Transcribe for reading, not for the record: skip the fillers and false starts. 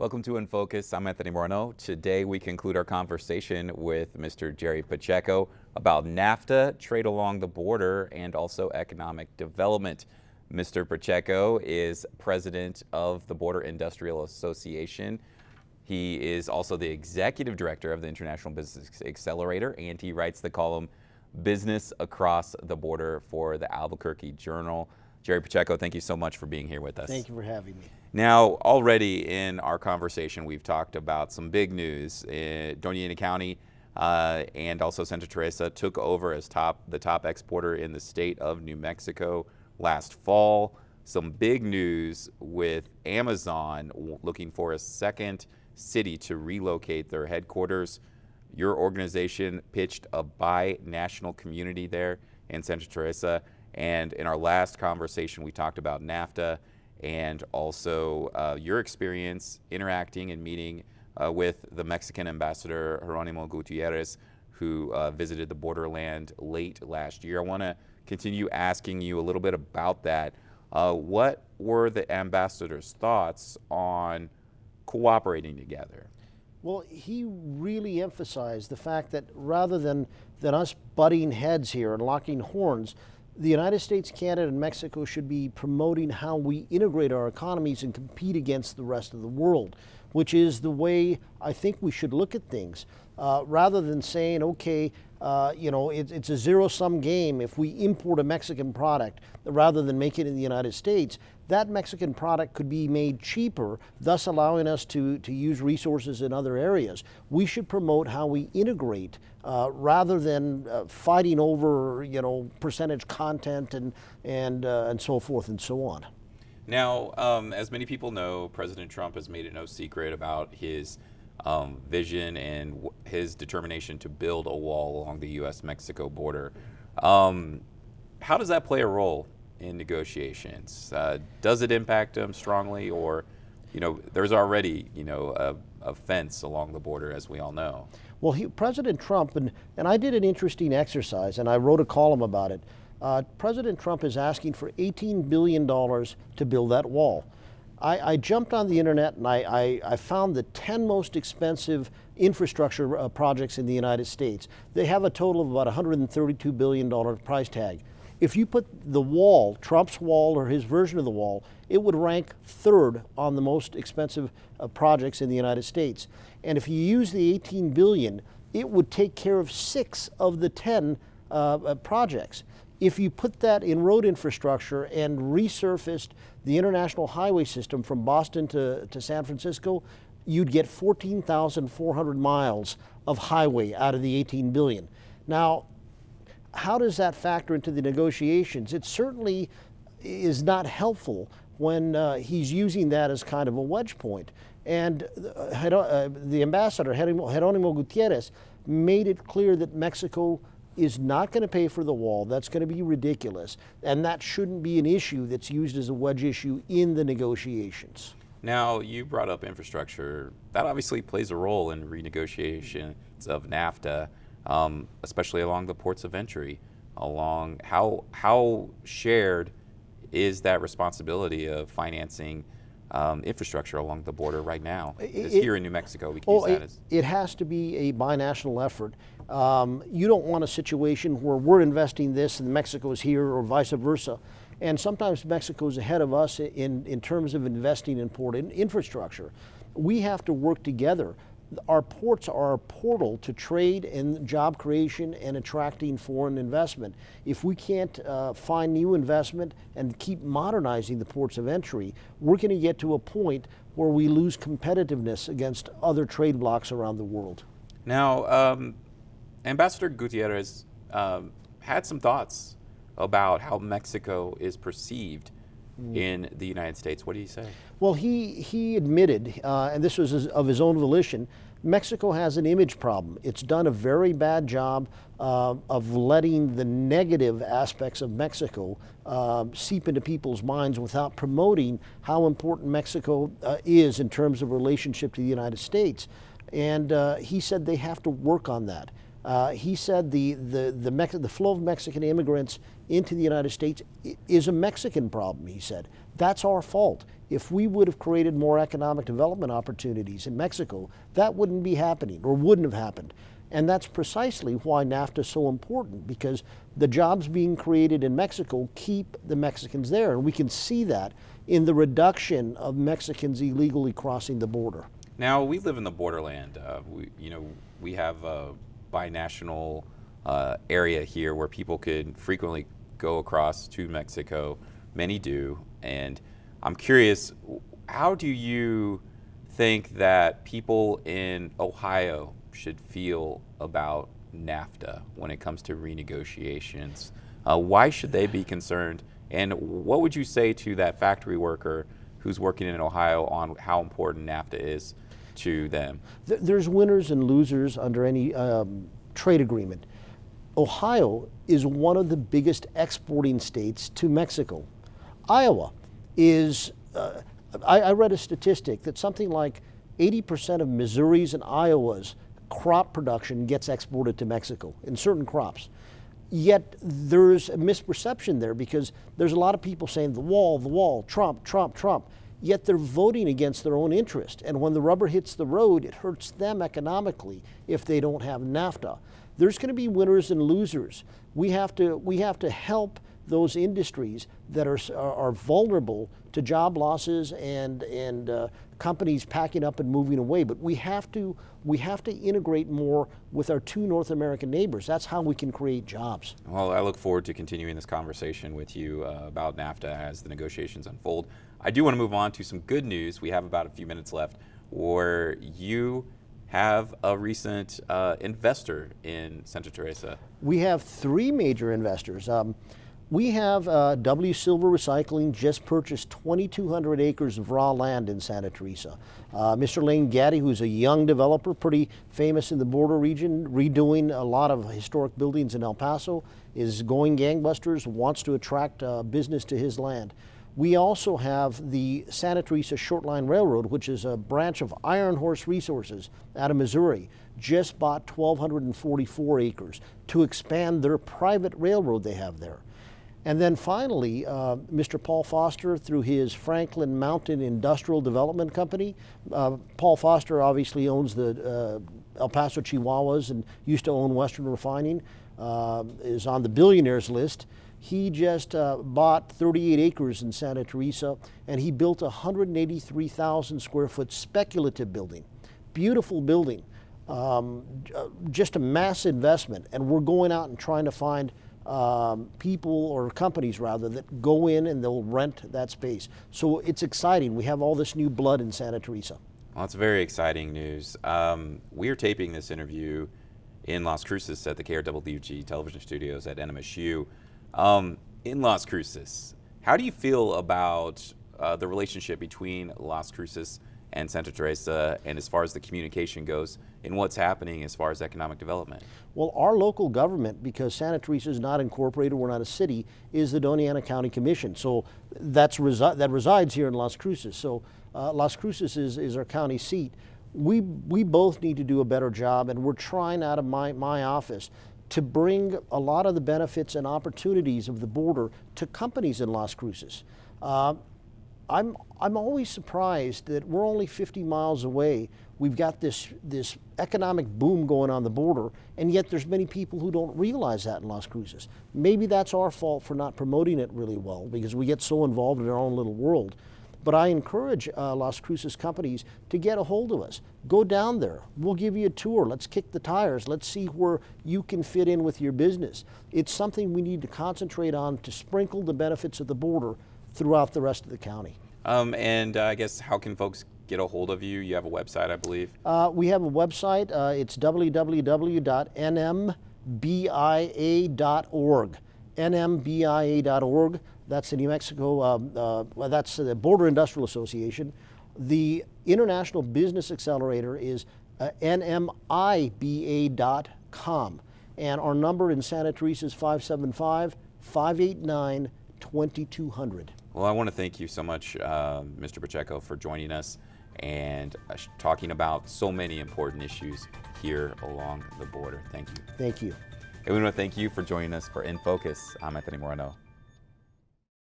Welcome to In Focus. I'm Anthony Moreno. Today we conclude our conversation with Mr. Jerry Pacheco about NAFTA, trade along the border, and also economic development. Mr. Pacheco is president of the Border Industrial Association. He is also the executive director of the International Business Accelerator, and he writes the column Business Across the Border for the Albuquerque Journal. Jerry Pacheco, thank you so much for being here with us. Thank you for having me. Now, already in our conversation, we've talked about some big news. Doña Ana County and also Santa Teresa took over as the top exporter in the state of New Mexico last fall. Some big news with Amazon looking for a second city to relocate their headquarters. Your organization pitched a bi-national community there in Santa Teresa. And in our last conversation, we talked about NAFTA and also your experience interacting and meeting with the Mexican ambassador, Jeronimo Gutierrez, who visited the borderland late last year. I want to continue asking you a little bit about that. What were the ambassador's thoughts on cooperating together? Well, he really emphasized the fact that rather than us butting heads here and locking horns, the United States, Canada, and Mexico should be promoting how we integrate our economies and compete against the rest of the world, which is the way I think we should look at things. Rather than saying, okay, it's a zero-sum game if we import a Mexican product rather than make it in the United States, that Mexican product could be made cheaper, thus allowing us to use resources in other areas. We should promote how we integrate rather than fighting over, percentage content and so forth and so on. Now, as many people know, President Trump has made it no secret about his vision and his determination to build a wall along the U.S.-Mexico border. How does that play a role in negotiations? Does it impact them strongly, or, there's already, a fence along the border, as we all know? Well, President Trump, and I did an interesting exercise, and I wrote a column about it. President Trump is asking for $18 billion to build that wall. I jumped on the internet and I found the 10 most expensive infrastructure projects in the United States. They have a total of about $132 billion price tag. If you put the wall, Trump's wall or his version of the wall, it would rank third on the most expensive projects in the United States. And if you use the $18 billion, it would take care of 6 of the 10 projects. If you put that in road infrastructure and resurfaced the international highway system from Boston to San Francisco, you'd get 14,400 miles of highway out of the $18 billion. Now, how does that factor into the negotiations? It certainly is not helpful when he's using that as kind of a wedge point. And the ambassador, Jeronimo Gutierrez, made it clear that Mexico is not going to pay for the wall. That's going to be ridiculous. And that shouldn't be an issue that's used as a wedge issue in the negotiations. Now, you brought up infrastructure. That obviously plays a role in renegotiations of NAFTA, especially along the ports of entry. Along how shared is that responsibility of financing infrastructure along the border right now? Because here in New Mexico, we can use that as... It has to be a binational effort. You don't want a situation where we're investing this and Mexico's here or vice versa. And sometimes Mexico's ahead of us in terms of investing in port infrastructure. We have to work together. Our ports are a portal to trade and job creation and attracting foreign investment. If we can't find new investment and keep modernizing the ports of entry, we're going to get to a point where we lose competitiveness against other trade blocs around the world. Now, Ambassador Gutierrez had some thoughts about how Mexico is perceived in the United States. What did he say? Well, he admitted, and this was of his own volition, Mexico has an image problem. It's done a very bad job of letting the negative aspects of Mexico seep into people's minds without promoting how important Mexico is in terms of relationship to the United States. And he said they have to work on that. He said the flow of Mexican immigrants into the United States is a Mexican problem, he said. That's our fault. If we would have created more economic development opportunities in Mexico, that wouldn't be happening or wouldn't have happened. And that's precisely why NAFTA is so important, because the jobs being created in Mexico keep the Mexicans there. And we can see that in the reduction of Mexicans illegally crossing the border. Now, we live in the borderland. We have a binational area here where people could frequently go across to Mexico. Many do. And I'm curious, how do you think that people in Ohio should feel about NAFTA when it comes to renegotiations? Why should they be concerned? And what would you say to that factory worker who's working in Ohio on how important NAFTA is to them? There's winners and losers under any trade agreement. Ohio is one of the biggest exporting states to Mexico. Iowa is, I read a statistic that something like 80% of Missouri's and Iowa's crop production gets exported to Mexico in certain crops. Yet there's a misperception there, because there's a lot of people saying the wall, Trump, Trump, Trump. Yet they're voting against their own interest. And when the rubber hits the road, it hurts them economically if they don't have NAFTA. There's going to be winners and losers. We have to help those industries that are vulnerable to job losses and companies packing up and moving away. But we have to integrate more with our two North American neighbors. That's how we can create jobs. Well, I look forward to continuing this conversation with you about NAFTA as the negotiations unfold. I do want to move on to some good news. We have about a few minutes left, where you have a recent investor in Santa Teresa. We have three major investors. We have W Silver Recycling just purchased 2,200 acres of raw land in Santa Teresa. Mr. Lane Gaddy, who's a young developer, pretty famous in the border region, redoing a lot of historic buildings in El Paso, is going gangbusters, wants to attract business to his land. We also have the Santa Teresa Short Line Railroad, which is a branch of Iron Horse Resources out of Missouri, just bought 1,244 acres to expand their private railroad they have there. And then finally, Mr. Paul Foster, through his Franklin Mountain Industrial Development Company. Paul Foster obviously owns the El Paso Chihuahuas and used to own Western Refining, is on the billionaires list. He just bought 38 acres in Santa Teresa, and he built a 183,000 square foot speculative building. Beautiful building, just a mass investment. And we're going out and trying to find people, or companies rather, that go in and they'll rent that space. So it's exciting. We have all this new blood in Santa Teresa. Well, it's very exciting news. We are taping this interview in Las Cruces at the KRWG television studios at NMSU. In Las Cruces, how do you feel about the relationship between Las Cruces and Santa Teresa, and as far as the communication goes, in what's happening as far as economic development? Well, our local government, because Santa Teresa is not incorporated, we're not a city, is the Doña Ana County Commission. So that resides here in Las Cruces. So Las Cruces is our county seat. We both need to do a better job, and we're trying out of my office to bring a lot of the benefits and opportunities of the border to companies in Las Cruces. I'm always surprised that we're only 50 miles away. We've got this economic boom going on the border, and yet there's many people who don't realize that in Las Cruces. Maybe that's our fault for not promoting it really well, because we get so involved in our own little world. But I encourage Las Cruces companies to get a hold of us. Go down there. We'll give you a tour. Let's kick the tires. Let's see where you can fit in with your business. It's something we need to concentrate on to sprinkle the benefits of the border throughout the rest of the county. And I guess, how can folks get a hold of you? You have a website, I believe. We have a website. It's www.nmbia.org. nmbia.org. That's the New Mexico, that's the Border Industrial Association. The International Business Accelerator is nmiba.com. And our number in Santa Teresa is 575-589-2200. Well, I want to thank you so much, Mr. Pacheco, for joining us and talking about so many important issues here along the border. Thank you. Thank you. And we want to thank you for joining us for In Focus. I'm Anthony Moreno.